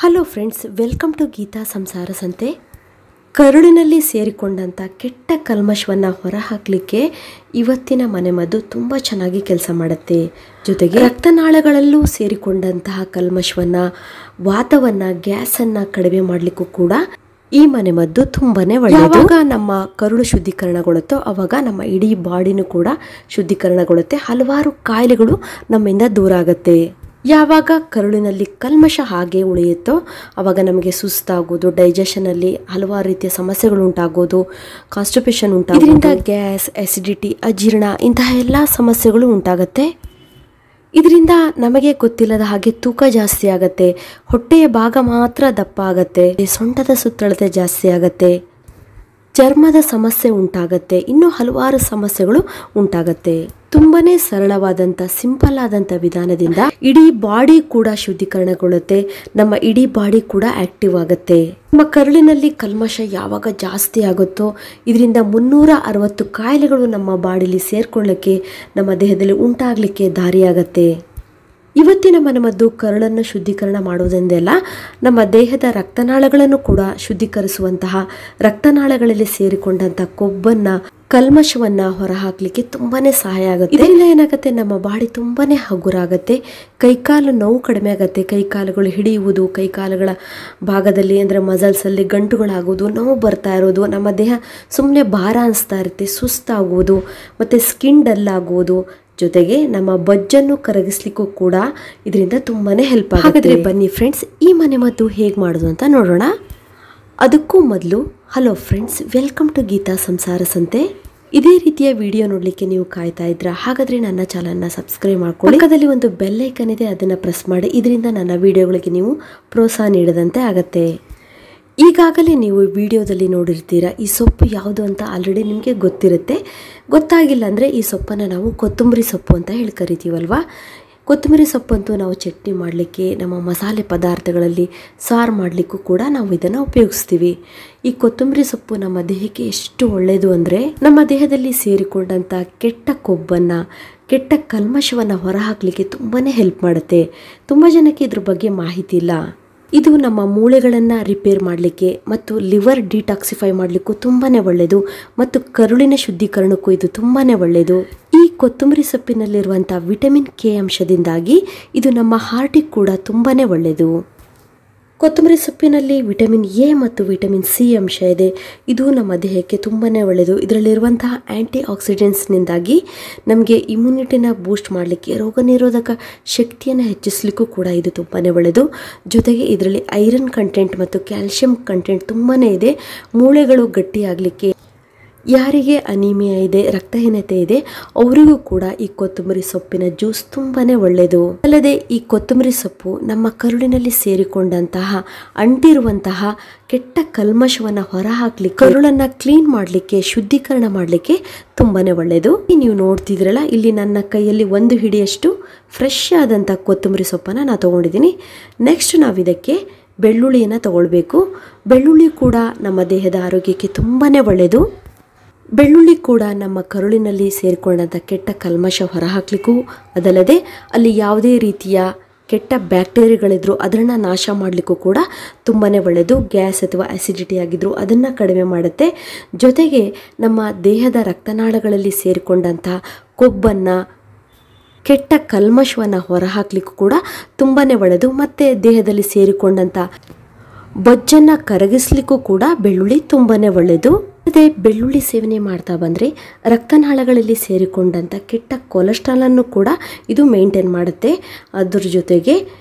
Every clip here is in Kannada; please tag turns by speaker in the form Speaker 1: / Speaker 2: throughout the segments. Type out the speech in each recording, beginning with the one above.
Speaker 1: Hello friends, welcome to Geetha Samsara Sante. ಕರುಳಿನಲ್ಲಿ ಸೇರಿಕೊಂಡಂಥ ಕೆಟ್ಟ ಕಲ್ಮಶವನ್ನು ಹೊರಹಾಕಲಿಕ್ಕೆ ಇವತ್ತಿನ ಮನೆಮದ್ದು ತುಂಬ ಚೆನ್ನಾಗಿ ಕೆಲಸ ಮಾಡುತ್ತೆ. ಜೊತೆಗೆ ರಕ್ತನಾಳಗಳಲ್ಲೂ ಸೇರಿಕೊಂಡಂತಹ ಕಲ್ಮಶವನ್ನು, ವಾತವನ್ನು, ಗ್ಯಾಸನ್ನು ಕಡಿಮೆ ಮಾಡಲಿಕ್ಕೂ ಕೂಡ ಈ ಮನೆಮದ್ದು ತುಂಬಾನೇ ಒಳ್ಳೆಯದು. ಯಾವಾಗ ನಮ್ಮ ಕರುಳು ಶುದ್ಧೀಕರಣಗೊಳ್ಳುತ್ತೋ ಆವಾಗ ನಮ್ಮ ಇಡೀ ಬಾಡಿನೂ ಕೂಡ ಶುದ್ಧೀಕರಣಗೊಳ್ಳುತ್ತೆ. ಹಲವಾರು ಕಾಯಿಲೆಗಳು ನಮ್ಮಿಂದ ದೂರ ಆಗುತ್ತೆ. ಯಾವಾಗ ಕರುಳಿನಲ್ಲಿ ಕಲ್ಮಶ ಹಾಗೆ ಉಳಿಯುತ್ತೋ ಆವಾಗ ನಮಗೆ ಸುಸ್ತಾಗೋದು, ಡೈಜೆಷನಲ್ಲಿ ಹಲವಾರು ರೀತಿಯ ಸಮಸ್ಯೆಗಳು ಉಂಟಾಗೋದು, ಕಾನ್ಸ್ಟಿಪೇಷನ್ ಉಂಟಾಗೋದು, ಇದರಿಂದ ಗ್ಯಾಸ್, ಅಸಿಡಿಟಿ, ಅಜೀರ್ಣ ಇಂತಹ ಎಲ್ಲ ಸಮಸ್ಯೆಗಳು ಉಂಟಾಗುತ್ತೆ. ಇದರಿಂದ ನಮಗೆ ಗೊತ್ತಿಲ್ಲದ ಹಾಗೆ ತೂಕ ಜಾಸ್ತಿ ಆಗುತ್ತೆ, ಹೊಟ್ಟೆಯ ಭಾಗ ಮಾತ್ರ ದಪ್ಪ ಆಗುತ್ತೆ, ಸೊಂಟದ ಸುತ್ತಳತೆ ಜಾಸ್ತಿ ಆಗುತ್ತೆ, ಚರ್ಮದ ಸಮಸ್ಯೆ ಉಂಟಾಗತ್ತೆ, ಇನ್ನೂ ಹಲವಾರು ಸಮಸ್ಯೆಗಳು ಉಂಟಾಗತ್ತೆ. ತುಂಬಾನೇ ಸರಳವಾದಂಥ ಸಿಂಪಲ್ ಆದಂಥ ವಿಧಾನದಿಂದ ಇಡೀ ಬಾಡಿ ಕೂಡ ಶುದ್ಧೀಕರಣಗೊಳ್ಳುತ್ತೆ, ನಮ್ಮ ಇಡೀ ಬಾಡಿ ಕೂಡ ಆಕ್ಟಿವ್ ಆಗುತ್ತೆ. ನಮ್ಮ ಕರುಳಿನಲ್ಲಿ ಕಲ್ಮಶ ಯಾವಾಗ ಜಾಸ್ತಿ ಆಗುತ್ತೋ ಇದರಿಂದ 360 ಕಾಯಿಲೆಗಳು ನಮ್ಮ ಬಾಡಿಲಿ ಸೇರ್ಕೊಳ್ಳಕ್ಕೆ, ನಮ್ಮ ದೇಹದಲ್ಲಿ ಉಂಟಾಗಲಿಕ್ಕೆ ದಾರಿಯಾಗತ್ತೆ. ಇವತ್ತಿನ ಮನೆಮದ್ದು ಕರುಳನ್ನು ಶುದ್ಧೀಕರಣ ಮಾಡುವುದೆಂದೆಲ್ಲ ನಮ್ಮ ದೇಹದ ರಕ್ತನಾಳಗಳನ್ನು ಕೂಡ ಶುದ್ಧೀಕರಿಸುವಂತಹ, ರಕ್ತನಾಳಗಳಲ್ಲಿ ಸೇರಿಕೊಂಡಂಥ ಕೊಬ್ಬನ್ನು, ಕಲ್ಮಶವನ್ನು ಹೊರಹಾಕಲಿಕ್ಕೆ ತುಂಬಾನೇ ಸಹಾಯ ಆಗುತ್ತೆ. ಇದರಿಂದ ಏನಾಗುತ್ತೆ, ನಮ್ಮ ಬಾಡಿ ತುಂಬಾನೇ ಹಗುರಾಗುತ್ತೆ, ಕೈಕಾಲು ನೋವು ಕಡಿಮೆ ಆಗುತ್ತೆ, ಕೈಕಾಲುಗಳು ಹಿಡಿಯುವುದು, ಕೈಕಾಲುಗಳ ಭಾಗದಲ್ಲಿ ಅಂದರೆ ಮಸಲ್ಸಲ್ಲಿ ಗಂಟುಗಳಾಗುವುದು, ನೋವು ಬರ್ತಾ ಇರೋದು, ನಮ್ಮ ದೇಹ ಸುಮ್ಮನೆ ಭಾರ ಅನಿಸ್ತಾ ಇರುತ್ತೆ, ಸುಸ್ತಾಗುವುದು, ಮತ್ತು ಸ್ಕಿನ್ ಡಲ್ ಆಗುವುದು, ಜೊತೆಗೆ ನಮ್ಮ ಬೊಜ್ಜನ್ನು ಕರಗಿಸ್ಲಿಕ್ಕೂ ಕೂಡ ಇದರಿಂದ ತುಂಬಾನೇ ಹೆಲ್ಪ್ ಆಗುತ್ತೆ. ಹಾಗಾದ್ರೆ ಬನ್ನಿ ಫ್ರೆಂಡ್ಸ್, ಈ ಮನೆಮದ್ದು ಹೇಗೆ ಮಾಡೋದು ಅಂತ ನೋಡೋಣ. ಅದಕ್ಕೂ ಮೊದಲು hello friends, welcome to Geetha Samsara Sante. ಇದೇ ರೀತಿಯ ವಿಡಿಯೋ ನೋಡಲಿಕ್ಕೆ ನೀವು ಕಾಯ್ತಾ ಇದ್ರಾ? ಹಾಗಾದರೆ ನನ್ನ ಚಾನಲ್ನ ಸಬ್ಸ್ಕ್ರೈಬ್ ಮಾಡ್ಕೊಳ್ಳಿ. ಪಕ್ಕದಲ್ಲಿ ಒಂದು ಬೆಲ್ ಐಕನ್ ಇದೆ, ಅದನ್ನು ಪ್ರೆಸ್ ಮಾಡಿ. ಇದರಿಂದ ನನ್ನ ವಿಡಿಯೋಗಳಿಗೆ ನೀವು ಪ್ರೋತ್ಸಾಹ ನೀಡದಂತೆ ಆಗುತ್ತೆ. ಈಗಾಗಲೇ ನೀವು ವಿಡಿಯೋದಲ್ಲಿ ನೋಡಿರ್ತೀರಾ, ಈ ಸೊಪ್ಪು ಯಾವುದು ಅಂತ ಆಲ್ರೆಡಿ ನಿಮಗೆ ಗೊತ್ತಿರುತ್ತೆ. ಗೊತ್ತಾಗಿಲ್ಲ ಅಂದರೆ ಈ ಸೊಪ್ಪನ್ನು ನಾವು ಕೊತ್ತಂಬರಿ ಸೊಪ್ಪು ಅಂತ ಹೇಳಿ ಕರಿತೀವಲ್ವಾ. ಕೊತ್ತಂಬರಿ ಸೊಪ್ಪಂತೂ ನಾವು ಚಟ್ನಿ ಮಾಡಲಿಕ್ಕೆ, ನಮ್ಮ ಮಸಾಲೆ ಪದಾರ್ಥಗಳಲ್ಲಿ ಸಾರು ಮಾಡಲಿಕ್ಕೂ ಕೂಡ ನಾವು ಇದನ್ನು ಉಪಯೋಗಿಸ್ತೀವಿ. ಈ ಕೊತ್ತಂಬರಿ ಸೊಪ್ಪು ನಮ್ಮ ದೇಹಕ್ಕೆ ಎಷ್ಟು ಒಳ್ಳೆಯದು ಅಂದರೆ, ನಮ್ಮ ದೇಹದಲ್ಲಿ ಸೇರಿಕೊಂಡಂಥ ಕೆಟ್ಟ ಕೊಬ್ಬನ್ನು, ಕೆಟ್ಟ ಕಲ್ಮಶವನ್ನು ಹೊರಹಾಕಲಿಕ್ಕೆ ತುಂಬಾ ಹೆಲ್ಪ್ ಮಾಡುತ್ತೆ. ತುಂಬ ಜನಕ್ಕೆ ಇದ್ರ ಬಗ್ಗೆ ಮಾಹಿತಿ ಇಲ್ಲ. ಇದು ನಮ್ಮ ಮೂಳೆಗಳನ್ನು ರಿಪೇರ್ ಮಾಡಲಿಕ್ಕೆ ಮತ್ತು ಲಿವರ್ ಡಿಟಾಕ್ಸಿಫೈ ಮಾಡಲಿಕ್ಕೂ ತುಂಬಾ ಒಳ್ಳೆಯದು, ಮತ್ತು ಕರುಳಿನ ಶುದ್ಧೀಕರಣಕ್ಕೂ ಇದು ತುಂಬಾ ಒಳ್ಳೆಯದು. ಈ ಕೊತ್ತಂಬರಿ ಸೊಪ್ಪಿನಲ್ಲಿರುವಂಥ ವಿಟಮಿನ್ ಕೆ ಅಂಶದಿಂದಾಗಿ ಇದು ನಮ್ಮ ಹಾರ್ಟಿಗೆ ಕೂಡ ತುಂಬಾ ಒಳ್ಳೆಯದು. ಕೊತ್ತಂಬರಿ ಸೊಪ್ಪಿನಲ್ಲಿ ವಿಟಮಿನ್ ಎ ಮತ್ತು ವಿಟಮಿನ್ ಸಿ ಅಂಶ ಇದೆ. ಇದು ನಮ್ಮ ದೇಹಕ್ಕೆ ತುಂಬಾ ಒಳ್ಳೆಯದು. ಇದರಲ್ಲಿರುವಂತಹ ಆ್ಯಂಟಿ ಆಕ್ಸಿಡೆಂಟ್ಸ್ನಿಂದಾಗಿ ನಮಗೆ ಇಮ್ಯುನಿಟಿನ ಬೂಸ್ಟ್ ಮಾಡಲಿಕ್ಕೆ, ರೋಗ ನಿರೋಧಕ ಶಕ್ತಿಯನ್ನು ಹೆಚ್ಚಿಸಲಿಕ್ಕೂ ಕೂಡ ಇದು ತುಂಬಾ ಒಳ್ಳೆಯದು. ಜೊತೆಗೆ ಇದರಲ್ಲಿ ಐರನ್ ಕಂಟೆಂಟ್ ಮತ್ತು ಕ್ಯಾಲ್ಶಿಯಂ ಕಂಟೆಂಟ್ ತುಂಬಾ ಇದೆ. ಮೂಳೆಗಳು ಗಟ್ಟಿಯಾಗಲಿಕ್ಕೆ, ಯಾರಿಗೆ ಅನಿಮಿಯಾ ಇದೆ, ರಕ್ತಹೀನತೆ ಇದೆ, ಅವರಿಗೂ ಕೂಡ ಈ ಕೊತ್ತಂಬರಿ ಸೊಪ್ಪಿನ ಜ್ಯೂಸ್ ತುಂಬಾ ಒಳ್ಳೆಯದು. ಅಲ್ಲದೆ ಈ ಕೊತ್ತಂಬರಿ ಸೊಪ್ಪು ನಮ್ಮ ಕರುಳಿನಲ್ಲಿ ಸೇರಿಕೊಂಡಂತಹ, ಅಂಟಿರುವಂತಹ ಕೆಟ್ಟ ಕಲ್ಮಶವನ್ನು ಹೊರಹಾಕಲಿಕ್ಕೆ, ಕರುಳನ್ನು ಕ್ಲೀನ್ ಮಾಡಲಿಕ್ಕೆ, ಶುದ್ಧೀಕರಣ ಮಾಡಲಿಕ್ಕೆ ತುಂಬಾ ಒಳ್ಳೆಯದು. ನೀವು ನೋಡ್ತಿದ್ರಲ್ಲ, ಇಲ್ಲಿ ನನ್ನ ಕೈಯಲ್ಲಿ 1 ಹಿಡಿಯಷ್ಟು ಫ್ರೆಶ್ ಆದಂಥ ಕೊತ್ತಂಬರಿ ಸೊಪ್ಪನ್ನು ನಾನು ತೊಗೊಂಡಿದ್ದೀನಿ. ನೆಕ್ಸ್ಟ್ ನಾವು ಇದಕ್ಕೆ ಬೆಳ್ಳುಳ್ಳಿಯನ್ನು ತಗೊಳ್ಬೇಕು. ಬೆಳ್ಳುಳ್ಳಿ ಕೂಡ ನಮ್ಮ ದೇಹದ ಆರೋಗ್ಯಕ್ಕೆ ತುಂಬಾ ಒಳ್ಳೆಯದು. ಬೆಳ್ಳುಳ್ಳಿ ಕೂಡ ನಮ್ಮ ಕರುಳಿನಲ್ಲಿ ಸೇರಿಕೊಂಡಂಥ ಕೆಟ್ಟ ಕಲ್ಮಶ ಹೊರಹಾಕಲಿಕ್ಕೂ, ಅದಲ್ಲದೆ ಅಲ್ಲಿ ಯಾವುದೇ ರೀತಿಯ ಕೆಟ್ಟ ಬ್ಯಾಕ್ಟೀರಿಯಾಗಳಿದ್ರು ಅದನ್ನು ನಾಶ ಮಾಡಲಿಕ್ಕೂ ಕೂಡ ತುಂಬಾ ಒಳ್ಳೆಯದು. ಗ್ಯಾಸ್ ಅಥವಾ ಅಸಿಡಿಟಿ ಆಗಿದ್ರು ಅದನ್ನು ಕಡಿಮೆ ಮಾಡುತ್ತೆ. ಜೊತೆಗೆ ನಮ್ಮ ದೇಹದ ರಕ್ತನಾಳಗಳಲ್ಲಿ ಸೇರಿಕೊಂಡಂಥ ಕೊಬ್ಬನ್ನು, ಕೆಟ್ಟ ಕಲ್ಮಶವನ್ನು ಹೊರಹಾಕಲಿಕ್ಕೂ ಕೂಡ ತುಂಬಾ ಒಳ್ಳೆಯದು. ಮತ್ತು ದೇಹದಲ್ಲಿ ಸೇರಿಕೊಂಡಂಥ ಬೊಜ್ಜನ್ನು ಕರಗಿಸ್ಲಿಕ್ಕೂ ಕೂಡ ಬೆಳ್ಳುಳ್ಳಿ ತುಂಬಾ ಒಳ್ಳೆಯದು. ಅದೇ ಬೆಳ್ಳುಳ್ಳಿ ಸೇವನೆ ಮಾಡ್ತಾ ಬಂದರೆ ರಕ್ತನಾಳಗಳಲ್ಲಿ ಸೇರಿಕೊಂಡಂಥ ಕೆಟ್ಟ ಕೊಲೆಸ್ಟ್ರಾಲನ್ನು ಕೂಡ ಇದು ಮೇಂಟೈನ್ ಮಾಡುತ್ತೆ. ಅದ್ರ ಜೊತೆಗೆ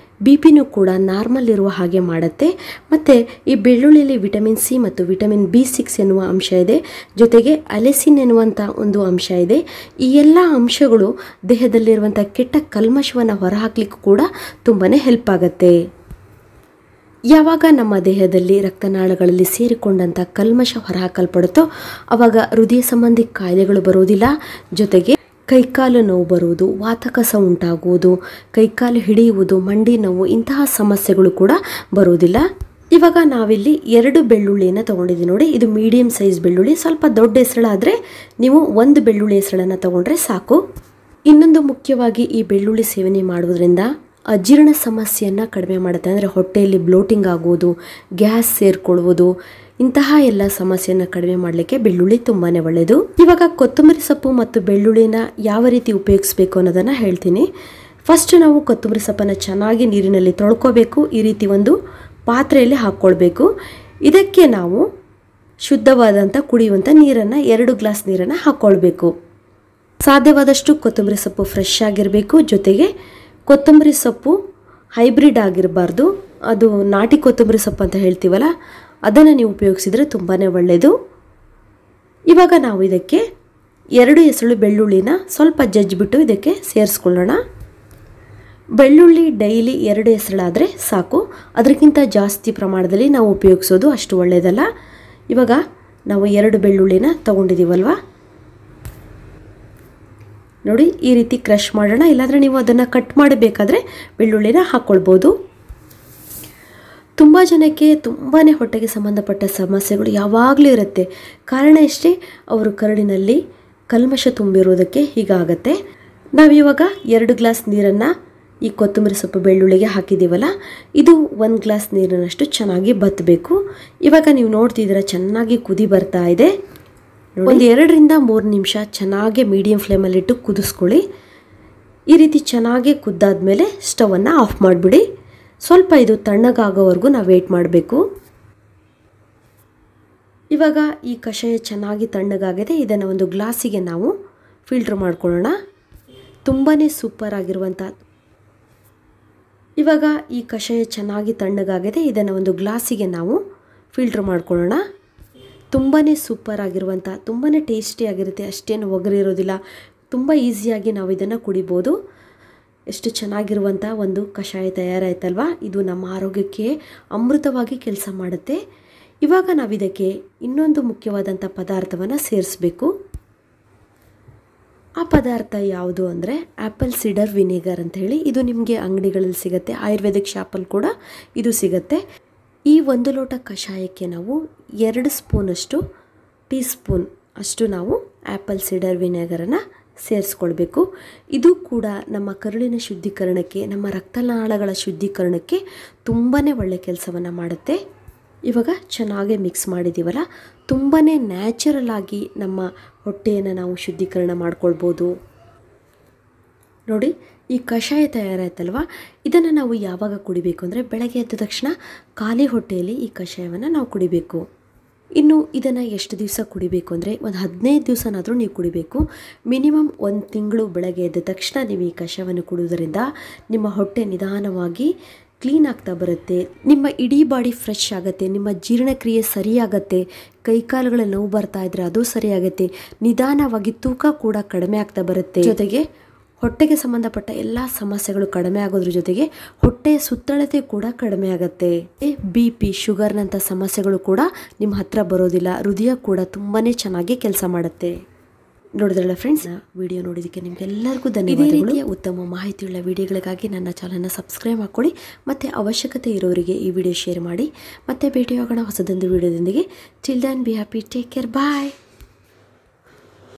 Speaker 1: BP ಕೂಡ ನಾರ್ಮಲ್ ಇರುವ ಹಾಗೆ ಮಾಡುತ್ತೆ. ಮತ್ತು ಈ ಬೆಳ್ಳುಳ್ಳಿಯಲ್ಲಿ ವಿಟಮಿನ್ ಸಿ ಮತ್ತು ವಿಟಮಿನ್ B6 ಎನ್ನುವ ಅಂಶ ಇದೆ. ಜೊತೆಗೆ ಅಲೆಸಿನ್ ಎನ್ನುವಂಥ ಒಂದು ಅಂಶ ಇದೆ. ಈ ಎಲ್ಲ ಅಂಶಗಳು ದೇಹದಲ್ಲಿರುವಂಥ ಕೆಟ್ಟ ಕಲ್ಮಶವನ್ನು ಹೊರಹಾಕಲಿಕ್ಕೂ ಕೂಡ ತುಂಬಾ ಹೆಲ್ಪ್ ಆಗುತ್ತೆ. ಯಾವಾಗ ನಮ್ಮ ದೇಹದಲ್ಲಿ ರಕ್ತನಾಳಗಳಲ್ಲಿ ಸೇರಿಕೊಂಡಂಥ ಕಲ್ಮಶ ಹೊರಹಾಕಲ್ಪಡುತ್ತೋ ಆವಾಗ ಹೃದಯ ಸಂಬಂಧಿ ಕಾಯಿಲೆಗಳು ಬರೋದಿಲ್ಲ. ಜೊತೆಗೆ ಕೈಕಾಲು ನೋವು ಬರುವುದು, ವಾತಕಸ ಉಂಟಾಗುವುದು, ಕೈಕಾಲು ಹಿಡಿಯುವುದು, ಮಂಡಿ ನೋವು ಇಂತಹ ಸಮಸ್ಯೆಗಳು ಕೂಡ ಬರುವುದಿಲ್ಲ. ಇವಾಗ ನಾವಿಲ್ಲಿ 2 ಬೆಳ್ಳುಳ್ಳಿಯನ್ನು ತೊಗೊಂಡಿದ್ದೀವಿ ನೋಡಿ. ಇದು ಮೀಡಿಯಂ ಸೈಜ್ ಬೆಳ್ಳುಳ್ಳಿ. ಸ್ವಲ್ಪ ದೊಡ್ಡ ಹೆಸರಾದರೆ ನೀವು 1 ಬೆಳ್ಳುಳ್ಳಿ ಹೆಸರನ್ನು ತೊಗೊಂಡ್ರೆ ಸಾಕು. ಇನ್ನೊಂದು ಮುಖ್ಯವಾಗಿ, ಈ ಬೆಳ್ಳುಳ್ಳಿ ಸೇವನೆ ಮಾಡುವುದರಿಂದ ಅಜೀರ್ಣ ಸಮಸ್ಯೆಯನ್ನು ಕಡಿಮೆ ಮಾಡುತ್ತೆ. ಅಂದರೆ ಹೊಟ್ಟೆಯಲ್ಲಿ ಬ್ಲೋಟಿಂಗ್ ಆಗೋದು, ಗ್ಯಾಸ್ ಸೇರಿಕೊಳ್ಳುವುದು, ಇಂತಹ ಎಲ್ಲ ಸಮಸ್ಯೆಯನ್ನು ಕಡಿಮೆ ಮಾಡಲಿಕ್ಕೆ ಬೆಳ್ಳುಳ್ಳಿ ತುಂಬಾ ಒಳ್ಳೆಯದು. ಇವಾಗ ಕೊತ್ತಂಬರಿ ಸೊಪ್ಪು ಮತ್ತು ಬೆಳ್ಳುಳ್ಳಿನ ಯಾವ ರೀತಿ ಉಪಯೋಗಿಸಬೇಕು ಅನ್ನೋದನ್ನು ಹೇಳ್ತೀನಿ. ಫಸ್ಟ್ ನಾವು ಕೊತ್ತಂಬರಿ ಸೊಪ್ಪನ್ನು ಚೆನ್ನಾಗಿ ನೀರಿನಲ್ಲಿ ತೊಳ್ಕೊಬೇಕು. ಈ ರೀತಿ ಒಂದು ಪಾತ್ರೆಯಲ್ಲಿ ಹಾಕ್ಕೊಳ್ಬೇಕು. ಇದಕ್ಕೆ ನಾವು ಶುದ್ಧವಾದಂಥ ಕುಡಿಯುವಂಥ ನೀರನ್ನು 2 ಗ್ಲಾಸ್ ನೀರನ್ನು ಹಾಕ್ಕೊಳ್ಬೇಕು. ಸಾಧ್ಯವಾದಷ್ಟು ಕೊತ್ತಂಬರಿ ಸೊಪ್ಪು ಫ್ರೆಶ್ ಆಗಿರಬೇಕು. ಜೊತೆಗೆ ಕೊತ್ತಂಬರಿ ಸೊಪ್ಪು ಹೈಬ್ರಿಡ್ ಆಗಿರಬಾರ್ದು. ಅದು ನಾಟಿ ಕೊತ್ತಂಬರಿ ಸೊಪ್ಪು ಅಂತ ಹೇಳ್ತೀವಲ್ಲ, ಅದನ್ನು ನೀವು ಉಪಯೋಗಿಸಿದರೆ ತುಂಬಾ ಒಳ್ಳೆಯದು. ಇವಾಗ ನಾವು ಇದಕ್ಕೆ 2 ಎಸಳು ಬೆಳ್ಳುಳ್ಳಿನ ಸ್ವಲ್ಪ ಜಜ್ಜಿಬಿಟ್ಟು ಇದಕ್ಕೆ ಸೇರಿಸ್ಕೊಳ್ಳೋಣ. ಬೆಳ್ಳುಳ್ಳಿ ಡೈಲಿ 2 ಎಸಳಾದರೆ ಸಾಕು. ಅದಕ್ಕಿಂತ ಜಾಸ್ತಿ ಪ್ರಮಾಣದಲ್ಲಿ ನಾವು ಉಪಯೋಗಿಸೋದು ಅಷ್ಟು ಒಳ್ಳೆಯದಲ್ಲ. ಇವಾಗ ನಾವು 2 ಬೆಳ್ಳುಳ್ಳಿನ ತೊಗೊಂಡಿದ್ದೀವಲ್ವ, ನೋಡಿ ಈ ರೀತಿ ಕ್ರಷ್ ಮಾಡೋಣ. ಇಲ್ಲಾಂದರೆ ನೀವು ಅದನ್ನು ಕಟ್ ಮಾಡಬೇಕಾದ್ರೆ ಬೆಳ್ಳುಳ್ಳಿನ ಹಾಕ್ಕೊಳ್ಬೋದು. ತುಂಬ ಜನಕ್ಕೆ ತುಂಬಾ ಹೊಟ್ಟೆಗೆ ಸಂಬಂಧಪಟ್ಟ ಸಮಸ್ಯೆಗಳು ಯಾವಾಗಲೂ ಇರುತ್ತೆ. ಕಾರಣ ಇಷ್ಟೇ, ಅವರು ಕರುಳಿನಲ್ಲಿ ಕಲ್ಮಶ ತುಂಬಿರೋದಕ್ಕೆ ಹೀಗಾಗತ್ತೆ. ನಾವಿವಾಗ 2 ಗ್ಲಾಸ್ ನೀರನ್ನು ಈ ಕೊತ್ತಂಬರಿ ಸೊಪ್ಪು ಬೆಳ್ಳುಳ್ಳಿಗೆ ಹಾಕಿದ್ದೀವಲ್ಲ, ಇದು 1 ಗ್ಲಾಸ್ ನೀರಿನಷ್ಟು ಚೆನ್ನಾಗಿ ಬತ್ತಬೇಕು. ಇವಾಗ ನೀವು ನೋಡ್ತಿದ್ದೀರ ಚೆನ್ನಾಗಿ ಕುದಿ ಬರ್ತಾ ಇದೆ. ಒಂದು 2 ರಿಂದ 3 ನಿಮಿಷ ಚೆನ್ನಾಗಿ ಮೀಡಿಯಂ ಫ್ಲೇಮಲ್ಲಿಟ್ಟು ಕುದಿಸ್ಕೊಳ್ಳಿ. ಈ ರೀತಿ ಚೆನ್ನಾಗಿ ಕುದ್ದಾದ್ಮೇಲೆ ಸ್ಟವನ್ನು ಆಫ್ ಮಾಡಿಬಿಡಿ. ಸ್ವಲ್ಪ ಇದು ತಣ್ಣಗಾಗೋವರೆಗೂ ನಾವು ವೇಟ್ ಮಾಡಬೇಕು. ಇವಾಗ ಈ ಕಷಾಯ ಚೆನ್ನಾಗಿ ತಣ್ಣಗಾಗಿದೆ. ಇದನ್ನು ಒಂದು ಗ್ಲಾಸಿಗೆ ನಾವು ಫಿಲ್ಟ್ರ್ ಮಾಡ್ಕೊಳ್ಳೋಣ. ತುಂಬಾ ಸೂಪರ್ ಆಗಿರುವಂಥ ಇವಾಗ ಈ ಕಷಾಯ ಚೆನ್ನಾಗಿ ತಣ್ಣಗಾಗಿದೆ. ಇದನ್ನು ಒಂದು ಗ್ಲಾಸಿಗೆ ನಾವು ಫಿಲ್ಟ್ರ್ ಮಾಡ್ಕೊಳ್ಳೋಣ. ತುಂಬಾ ಸೂಪರ್ ಆಗಿರುವಂಥ, ತುಂಬಾ ಟೇಸ್ಟಿಯಾಗಿರುತ್ತೆ. ಅಷ್ಟೇನು ಒಗರಿರೋದಿಲ್ಲ. ತುಂಬ ಈಸಿಯಾಗಿ ನಾವು ಇದನ್ನು ಕುಡಿಬೋದು. ಎಷ್ಟು ಚೆನ್ನಾಗಿರುವಂಥ ಒಂದು ಕಷಾಯ ತಯಾರಾಯ್ತಲ್ವ. ಇದು ನಮ್ಮ ಆರೋಗ್ಯಕ್ಕೆ ಅಮೃತವಾಗಿ ಕೆಲಸ ಮಾಡುತ್ತೆ. ಇವಾಗ ನಾವು ಇದಕ್ಕೆ ಇನ್ನೊಂದು ಮುಖ್ಯವಾದಂಥ ಪದಾರ್ಥವನ್ನು ಸೇರಿಸಬೇಕು. ಆ ಪದಾರ್ಥ ಯಾವುದು ಅಂದರೆ ಆ್ಯಪಲ್ ಸಿಡರ್ ವಿನೆಗರ್ ಅಂತ ಹೇಳಿ. ಇದು ನಿಮಗೆ ಅಂಗಡಿಗಳಲ್ಲಿ ಸಿಗುತ್ತೆ, ಆಯುರ್ವೇದಿಕ್ ಶಾಪಲ್ಲಿ ಕೂಡ ಇದು ಸಿಗುತ್ತೆ. ಈ 1 ಲೋಟ ಕಷಾಯಕ್ಕೆ ನಾವು 2 ಸ್ಪೂನಷ್ಟು ಟೀ ಸ್ಪೂನ್ ಅಷ್ಟು ನಾವು ಆ್ಯಪಲ್ ಸಿಡರ್ ವಿನೆಗರನ್ನು ಸೇರಿಸ್ಕೊಳ್ಬೇಕು. ಇದು ಕೂಡ ನಮ್ಮ ಕರುಳಿನ ಶುದ್ಧೀಕರಣಕ್ಕೆ, ನಮ್ಮ ರಕ್ತನಾಳಗಳ ಶುದ್ಧೀಕರಣಕ್ಕೆ ತುಂಬಾ ಒಳ್ಳೆಯ ಕೆಲಸವನ್ನು ಮಾಡುತ್ತೆ. ಇವಾಗ ಚೆನ್ನಾಗಿ ಮಿಕ್ಸ್ ಮಾಡಿದ್ದೀವಲ್ಲ, ತುಂಬಾ ನ್ಯಾಚುರಲ್ ಆಗಿ ನಮ್ಮ ಹೊಟ್ಟೆಯನ್ನು ನಾವು ಶುದ್ಧೀಕರಣ ಮಾಡ್ಕೊಳ್ಬೋದು. ನೋಡಿ ಈ ಕಷಾಯ ತಯಾರಾಯ್ತಲ್ವ, ಇದನ್ನು ನಾವು ಯಾವಾಗ ಕುಡಿಬೇಕು ಅಂದರೆ ಬೆಳಗ್ಗೆ ಎದ್ದ ತಕ್ಷಣ ಖಾಲಿ ಹೊಟ್ಟೆಯಲ್ಲಿ ಈ ಕಷಾಯವನ್ನು ನಾವು ಕುಡಿಬೇಕು. ಇನ್ನು ಇದನ್ನು ಎಷ್ಟು ದಿವಸ ಕುಡಿಬೇಕು ಅಂದರೆ ಒಂದು 15 ದಿವಸನಾದರೂ ನೀವು ಕುಡಿಬೇಕು. ಮಿನಿಮಮ್ 1 ತಿಂಗಳು ಬೆಳಗ್ಗೆ ಎದ್ದ ತಕ್ಷಣ ನೀವು ಈ ಕಷಾಯವನ್ನು ಕುಡಿಯೋದ್ರಿಂದ ನಿಮ್ಮ ಹೊಟ್ಟೆ ನಿಧಾನವಾಗಿ ಕ್ಲೀನ್ ಆಗ್ತಾ ಬರುತ್ತೆ. ನಿಮ್ಮ ಇಡೀ ಬಾಡಿ ಫ್ರೆಶ್ ಆಗುತ್ತೆ. ನಿಮ್ಮ ಜೀರ್ಣಕ್ರಿಯೆ ಸರಿಯಾಗತ್ತೆ. ಕೈಕಾಲುಗಳ ನೋವು ಬರ್ತಾ ಇದ್ರೆ ಅದು ಸರಿಯಾಗುತ್ತೆ. ನಿಧಾನವಾಗಿ ತೂಕ ಕೂಡ ಕಡಿಮೆ ಆಗ್ತಾ ಬರುತ್ತೆ. ಜೊತೆಗೆ ಹೊಟ್ಟೆಗೆ ಸಂಬಂಧಪಟ್ಟ ಎಲ್ಲ ಸಮಸ್ಯೆಗಳು ಕಡಿಮೆ ಆಗೋದ್ರ ಜೊತೆಗೆ ಹೊಟ್ಟೆಯ ಸುತ್ತಳತೆ ಕೂಡ ಕಡಿಮೆ ಆಗುತ್ತೆ. BP, ಶುಗರ್ನಂಥ ಸಮಸ್ಯೆಗಳು ಕೂಡ ನಿಮ್ಮ ಹತ್ರ ಬರೋದಿಲ್ಲ. ಹೃದಯ ಕೂಡ ತುಂಬಾ ಚೆನ್ನಾಗಿ ಕೆಲಸ ಮಾಡುತ್ತೆ. ನೋಡಿದ್ರಲ್ಲ ಫ್ರೆಂಡ್ಸ್, ವಿಡಿಯೋ ನೋಡಿದ್ದಕ್ಕೆ ನಿಮಗೆಲ್ಲರಿಗೂ ಧನ್ಯವಾದಗಳು. ಇದೇ ರೀತಿಯ ಉತ್ತಮ ಮಾಹಿತಿಯುಳ್ಳ ವಿಡಿಯೋಗಳಿಗಾಗಿ ನನ್ನ ಚಾನಲ್ನ ಸಬ್ಸ್ಕ್ರೈಬ್ ಮಾಡ್ಕೊಳ್ಳಿ. ಮತ್ತು ಅವಶ್ಯಕತೆ ಇರೋರಿಗೆ ಈ ವಿಡಿಯೋ ಶೇರ್ ಮಾಡಿ. ಮತ್ತೆ ಭೇಟಿಯಾಗೋಣ ಹೊಸದೊಂದು ವಿಡಿಯೋದೊಂದಿಗೆ. Till then be happy, take care, bye.